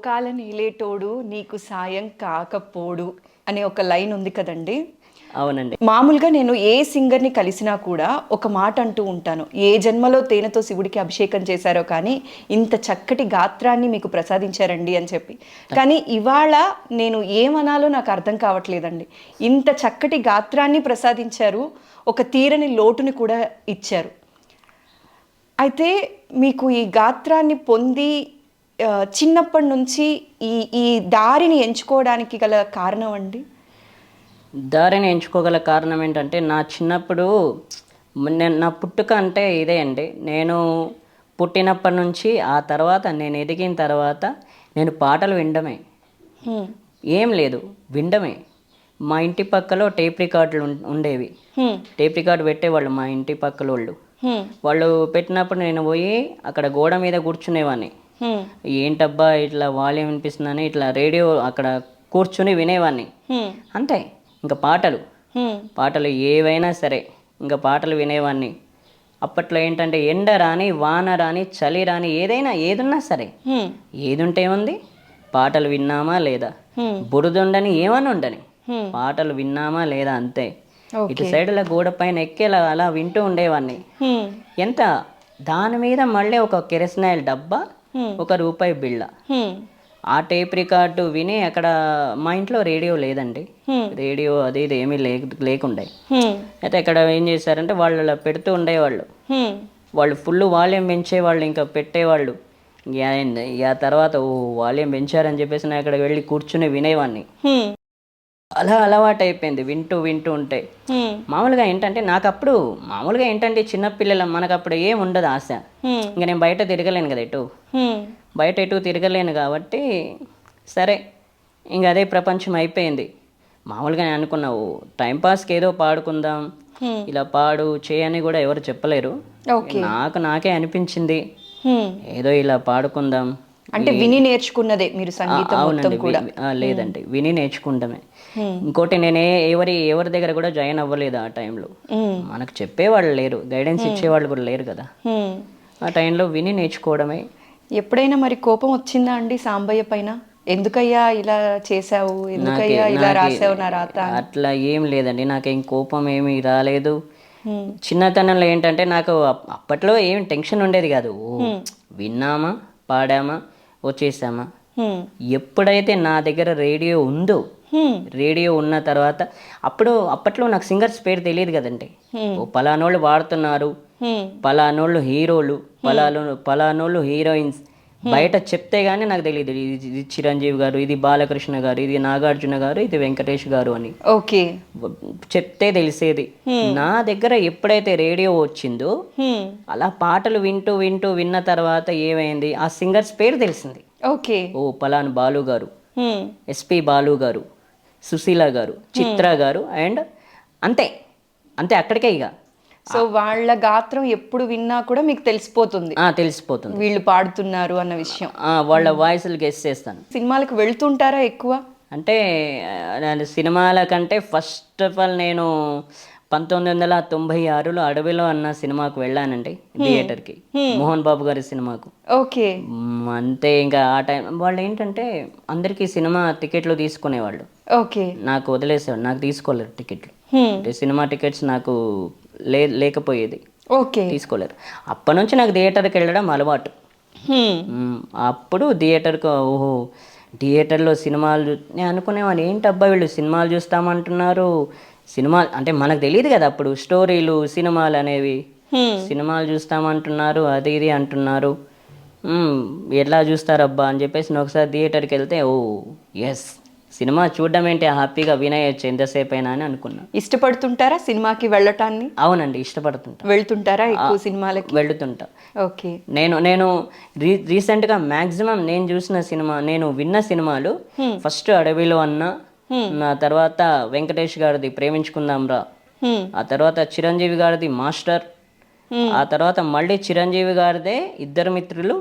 లోకాలను ఏలేటోడు నీకు సాయం కాకపోడు అనే ఒక లైన్ ఉంది కదండి. అవునండి. మామూలుగా నేను ఏ సింగర్ని కలిసినా కూడా ఒక మాట అంటూ ఉంటాను, ఏ జన్మలో తేనెతో శివుడికి అభిషేకం చేశారో కానీ ఇంత చక్కటి గాత్రాన్ని మీకు ప్రసాదించారండి అని చెప్పి. కానీ ఇవాళ నేను ఏమనాలో నాకు అర్థం కావట్లేదండి. ఇంత చక్కటి గాత్రాన్ని ప్రసాదించారు, ఒక తీరని లోటుని కూడా ఇచ్చారు. అయితే మీకు ఈ గాత్రాన్ని పొంది చిన్నప్పటి నుంచి ఈ ఈ దారిని ఎంచుకోవడానికి గల కారణం అండి? దారిని ఎంచుకోగల కారణం ఏంటంటే, నా చిన్నప్పుడు నా పుట్టుక అంటే ఇదే అండి. నేను పుట్టినప్పటి నుంచి ఆ తర్వాత నేను ఎదిగిన తర్వాత నేను పాటలు వినడమే, ఏం లేదు వినడమే. మా ఇంటి పక్కలో టేప్ రికార్డులు ఉండేవి. టేప్ రికార్డు పెట్టేవాళ్ళు మా ఇంటి పక్కల వాళ్ళు పెట్టినప్పుడు నేను పోయి అక్కడ గోడ మీద కూర్చునేవాడిని. ఏంటబ్బా ఇట్లా వాల్యూమ్ వినిపిస్తుందని ఇట్లా రేడియో అక్కడ కూర్చుని వినేవాడిని. అంతే. ఇంకా పాటలు ఏవైనా సరే ఇంకా పాటలు వినేవాడిని. అప్పట్లో ఏంటంటే ఎండ రాని వాన రాని చలి రాని ఏదన్నా సరే ఏదుంటే ఉంది, పాటలు విన్నామా లేదా, బురదుండని ఏమని ఉండని పాటలు విన్నామా లేదా అంతే. ఇటు సైడ్ల గోడ పైన ఎక్కేలా అలా వింటూ ఉండేవాడిని. ఎంత దాని మీద మళ్ళీ ఒక కెరసనాయిల్ డబ్బా, ₹1 బిళ్ళ, ఆ టేప్ రికార్డు విని అక్కడ మా ఇంట్లో రేడియో లేదండి. రేడియో అది ఇది ఏమీ లేకుండే. అయితే అక్కడ ఏం చేశారంటే వాళ్ళు అలా పెడుతూ ఉండేవాళ్ళు. వాళ్ళు ఫుల్ వాల్యూమ్ పెంచేవాళ్ళు, ఇంకా పెట్టేవాళ్ళు. ఇక తర్వాత వాల్యూమ్ పెంచారని చెప్పేసి నేను అక్కడ వెళ్ళి కూర్చుని వినేవాడిని. అలా అలవాటు అయిపోయింది వింటూ వింటూ ఉంటే. మామూలుగా ఏంటంటే చిన్నపిల్లల మనకు అప్పుడు ఏం ఉండదు ఆశ. ఇంకా నేను బయట తిరగలేను కదా, ఎటు తిరగలేను కాబట్టి సరే ఇంకా అదే ప్రపంచం అయిపోయింది. మామూలుగా నేను అనుకున్నావు టైంపాస్కి ఏదో పాడుకుందాం, ఇలా పాడు చేయని కూడా ఎవరు చెప్పలేరు. నాకే అనిపించింది ఏదో ఇలా పాడుకుందాం. అంటే విని నేర్చుకున్నదే మీరు సంగీతం? అవునండి, లేదండి విని నేర్చుకుంటామే. ఇంకోటి నేను ఎవరి దగ్గర కూడా జాయిన్ అవ్వలేదు ఆ టైంలో. మనకు చెప్పేవాళ్ళు లేరు, గైడెన్స్ ఇచ్చేవాళ్ళు కూడా లేరు కదా. ఆ టైంలో విని నేర్చుకోవడమే. ఎప్పుడైనా మరి కోపం వచ్చిందా అండి సాంబయ్య పైన? ఎందుకయ్యా ఇలా చేసావు, ఎందుకయ్యా ఇలా రాసావు నా రాత? అట్లా ఏం లేదండి, నాకేం కోపం ఏమి రాలేదు. చిన్నతనంలో ఏంటంటే నాకు అప్పట్లో ఏం టెన్షన్ ఉండేది కాదు. విన్నామా, పాడామా, వచ్చేసామా. ఎప్పుడైతే నా దగ్గర రేడియో ఉందో, రేడియో ఉన్న తర్వాత అప్పట్లో నాకు సింగర్స్ పేరు తెలియదు కదండి. పలానోళ్ళు వాడుతున్నారు, పలానోళ్ళు హీరోలు, పలానోళ్ళు హీరోయిన్స్ బయట చెప్తే గానీ నాకు తెలియదు ఇది చిరంజీవి గారు, ఇది బాలకృష్ణ గారు, ఇది నాగార్జున గారు, ఇది వెంకటేష్ గారు అని. ఓకే, చెప్తే తెలిసేది. నా దగ్గర ఎప్పుడైతే రేడియో వచ్చిందో అలా పాటలు వింటూ వింటూ విన్న తర్వాత ఏమైంది, ఆ సింగర్స్ పేరు తెలిసింది. ఓకే, పలాను బాలు గారు, ఎస్పి బాలు గారు, సుశీల గారు, చిత్ర గారు, అండ్ అంతే అక్కడికే. ఇక సో వాళ్ళ గాత్రం ఎప్పుడు విన్నా కూడా మీకు తెలిసిపోతుంది వీళ్ళు పాడుతున్నారు అన్న విషయం. వాళ్ళ వాయిస్లు గెస్ చేస్తాను. సినిమాలకు వెళ్తుంటారా ఎక్కువ? అంటే సినిమాల కంటే ఫస్ట్ ఆఫ్ ఆల్ నేను 1996లో అడవిలో అన్న సినిమాకు వెళ్ళానండి, థియేటర్కి, మోహన్ బాబు గారి సినిమాకు. ఓకే, అంతే. ఇంకా ఆ టైం వాళ్ళు ఏంటంటే అందరికీ సినిమా టికెట్లు తీసుకునేవాళ్ళు. ఓకే, నాకు వదిలేసేవాడు, నాకు తీసుకోలేరు టికెట్లు. అంటే సినిమా టికెట్స్ నాకు లేకపోయేది. ఓకే, తీసుకోలేరు. అప్పటి నుంచి నాకు థియేటర్కి వెళ్ళడం అలవాటు. అప్పుడు థియేటర్లో సినిమాలు నేను అనుకునేవాడిని, ఏంటబ్బా వీళ్ళు సినిమాలు చూస్తామంటున్నారు. సినిమాలు అంటే మనకు తెలియదు కదా అప్పుడు స్టోరీలు, సినిమాలు అనేవి. సినిమాలు చూస్తామంటున్నారు, అది ఇది అంటున్నారు, ఎట్లా చూస్తారబ్బా అని చెప్పేసి నేను ఒకసారి థియేటర్కి వెళ్తే ఎస్, సినిమా చూడడం ఏంటి, హ్యాపీగా వినయచ్చు ఎంతసేపు అయినా అని అనుకున్నా. ఇష్టపడుతుంటారా సినిమాకి వెళ్ళటాన్ని? అవునండి, ఇష్టపడుతుంటా. వెళ్తుంటారా ఎక్కువ సినిమాలకి? వెళ్తుంటా. ఓకే, నేను రీసెంట్గా మ్యాక్సిమం నేను విన్న సినిమాలు ఫస్ట్ అడవిలో అన్న, ఆ తర్వాత వెంకటేష్ గారిది ప్రేమించుకుందాంరా, ఆ తర్వాత చిరంజీవి గారిది మాస్టర్, ఆ తర్వాత మళ్ళీ చిరంజీవి గారిదే ఇద్దరు మిత్రులు,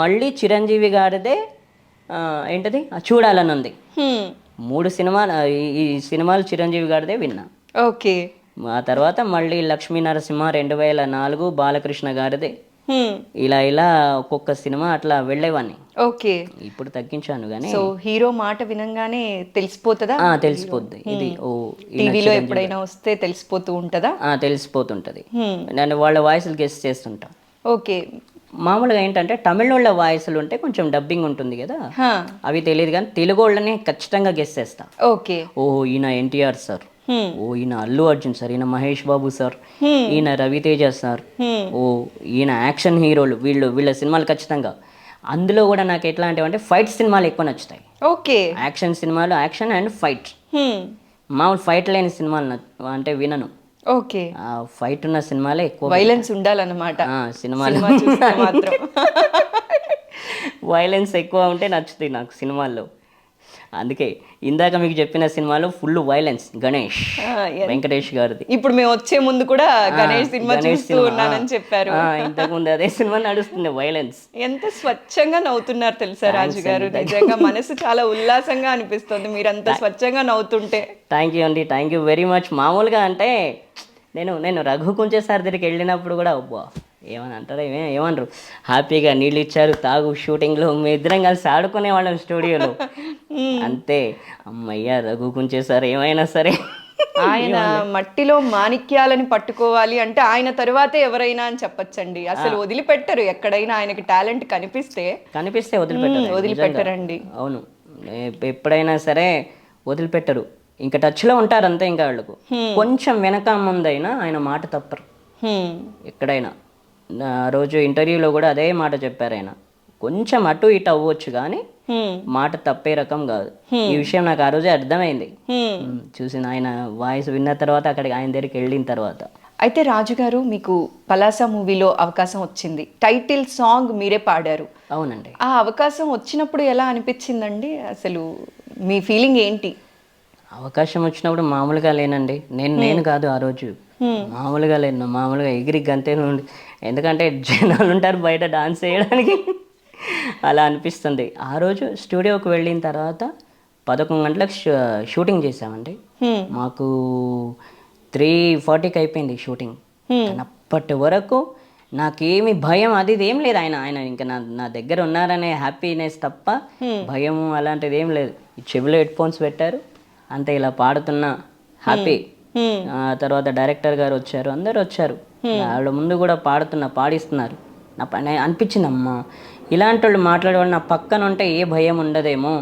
మళ్ళీ చిరంజీవి గారిదే ఏంటది చూడాలని ఉంది. 3 సినిమాలు, ఈ సినిమాలు చిరంజీవి గారిదే విన్నా. ఓకే, ఆ తర్వాత మళ్ళీ లక్ష్మీ నరసింహ 2004 బాలకృష్ణ గారిదే. ఇలా ఒక్కొక్క సినిమా అట్లా వెళ్ళేవాడిని. ఓకే. ఇప్పుడు తగ్గించాను కానీ సో హీరో మాట వినంగానే తెలిసిపోతుందా? తెలిసిపోద్ది. ఇది టీవీలో ఎప్పుడైనా వస్తే తెలిసిపోతూ ఉంటుందా? తెలిసిపోతుంటది. నేను వాళ్ళ వాయిస్లు గెస్ చేస్తుంటాం. ఓకే. మామూలుగా ఏంటంటే తమిళోళ్ళ వాయిస్లు ఉంటే కొంచెం డబ్బింగ్ ఉంటుంది కదా, అవి తెలియదు కానీ తెలుగు వాళ్ళని ఖచ్చితంగా గెస్ చేస్తా. ఓకే. ఓ ఈయన ఎన్టీఆర్ సార్, ఓ ఈయన అల్లు అర్జున్ సార్, ఈయన మహేష్ బాబు సార్, ఈయన రవితేజ సార్, ఓ ఈయన యాక్షన్ హీరోలు, వీళ్ళ సినిమాలు ఖచ్చితంగా. అందులో కూడా నాకు ఎట్లాంటివంటే ఫైట్ సినిమాలు ఎక్కువ నచ్చుతాయి. ఓకే. యాక్షన్ సినిమాలు, యాక్షన్ అండ్ ఫైట్. మామూలు ఫైట్ లేని సినిమాలు అంటే వినను. ఓకే. ఫైట్ ఉన్న సినిమాలే ఎక్కువ. వైలెన్స్ ఉండాలన్నమాట సినిమాలు మాత్రం. వైలెన్స్ ఎక్కువ ఉంటే నచ్చుతాయి నాకు సినిమాల్లో. అందుకే ఇందాక మీకు చెప్పిన సినిమాలో ఫుల్ వైలెన్స్. గణేష్, వెంకటేష్ గారిది. ఇప్పుడు మేము వచ్చే ముందు కూడా గణేష్ సినిమా చూస్తూ ఉన్నానని చెప్పారు. ఇంతకు ముందు అదే సినిమా నడుస్తుంది, వైలెన్స్. ఎంత స్వచ్ఛంగా నవ్వుతున్నారు తెలుసా రాజు గారు, నిజంగా మనసు చాలా ఉల్లాసంగా అనిపిస్తుంది మీరంతా స్వచ్ఛంగా నవ్వుతుంటే. థ్యాంక్ యూ అండి, థ్యాంక్ యూ వెరీ మచ్. మామూలుగా అంటే నేను రఘు కుంచే సార్ దగ్గరికి వెళ్ళినప్పుడు కూడా అబ్బా ఏమని అంటారు, ఏమనరు, హ్యాపీగా నీళ్ళు ఇచ్చారు తాగు, షూటింగ్లో మీ ఇద్దరం కలిసి ఆడుకునే వాళ్ళం స్టూడియోలో. అంతే, అమ్మయ్య రఘు కుంచే సార్ ఏమైనా సరే. ఆయన మట్టిలో మాణిక్యాలని పట్టుకోవాలి అంటే ఆయన తరువాతే ఎవరైనా అని చెప్పచ్చండి. అసలు వదిలిపెట్టరు, ఎక్కడైనా ఆయనకి టాలెంట్ కనిపిస్తే వదిలిపెట్టరండి. అవును, ఎప్పుడైనా సరే వదిలిపెట్టరు, ఇంకా టచ్లో ఉంటారు అంతే. ఇంకా వాళ్ళకు కొంచెం వెనక ముందైనా ఆయన మాట తప్పరు ఎక్కడైనా. ఆ రోజు ఇంటర్వ్యూలో కూడా అదే మాట చెప్పారు ఆయన, కొంచెం అటు ఇటు అవ్వచ్చు కానీ మాట తప్పే రకం కాదు. ఈ విషయం నాకు ఆ రోజే అర్థమైంది చూసిన ఆయన వాయిస్ విన్న తర్వాత, అక్కడికి ఆయన దగ్గరికి వెళ్ళిన తర్వాత. అయితే రాజుగారు, మీకు పలాస మూవీలో అవకాశం వచ్చింది, టైటిల్ సాంగ్ మీరే పాడారు. అవునండి. ఆ అవకాశం వచ్చినప్పుడు ఎలా అనిపించిందండి? అసలు మీ ఫీలింగ్ ఏంటి? అవకాశం వచ్చినప్పుడు మామూలుగా లేనండి. నేను కాదు ఆ రోజు, మామూలుగా లేను, మామూలుగా ఎగిరి గంతే నుండి. ఎందుకంటే జనాలు ఉంటారు బయట డాన్స్ చేయడానికి, అలా అనిపిస్తుంది. ఆ రోజు స్టూడియోకి వెళ్ళిన తర్వాత 11 గంటలకు షూటింగ్ చేసామండి. మాకు 3:40కి అయిపోయింది షూటింగ్. అప్పటి వరకు నాకేమి భయం అది ఏం లేదు. ఆయన ఇంకా నా దగ్గర ఉన్నారనే హ్యాపీనెస్ తప్ప భయం అలాంటిది ఏం లేదు. చెవిలో హెడ్ ఫోన్స్ పెట్టారు అంతే, ఇలా పాడుతున్నా హ్యాపీ. తర్వాత డైరెక్టర్ గారు వచ్చారు, అందరు వచ్చారు, వాళ్ళ ముందు కూడా పాడిస్తున్నారు. నా పని అనిపించింది, అమ్మా ఇలాంటి వాళ్ళు మాట్లాడేవాళ్ళు నా పక్కన ఉంటే ఏ భయం ఉండదేమో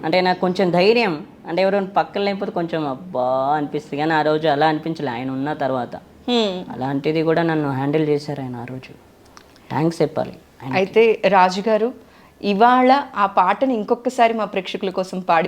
అంటే నాకు కొంచెం ధైర్యం. అంటే ఎవరైనా పక్కన లేకపోతే కొంచెం అబ్బా అనిపిస్తుంది, కానీ ఆ రోజు అలా అనిపించలే ఆయన ఉన్న తర్వాత. అలాంటిది కూడా నన్ను హ్యాండిల్ చేశారు ఆయన ఆ రోజు, థ్యాంక్స్ చెప్పాలి. అయితే రాజుగారు, ఇవాళ ఆ పాటను ఇంకొకసారి మా ప్రేక్షకుల కోసం పాడి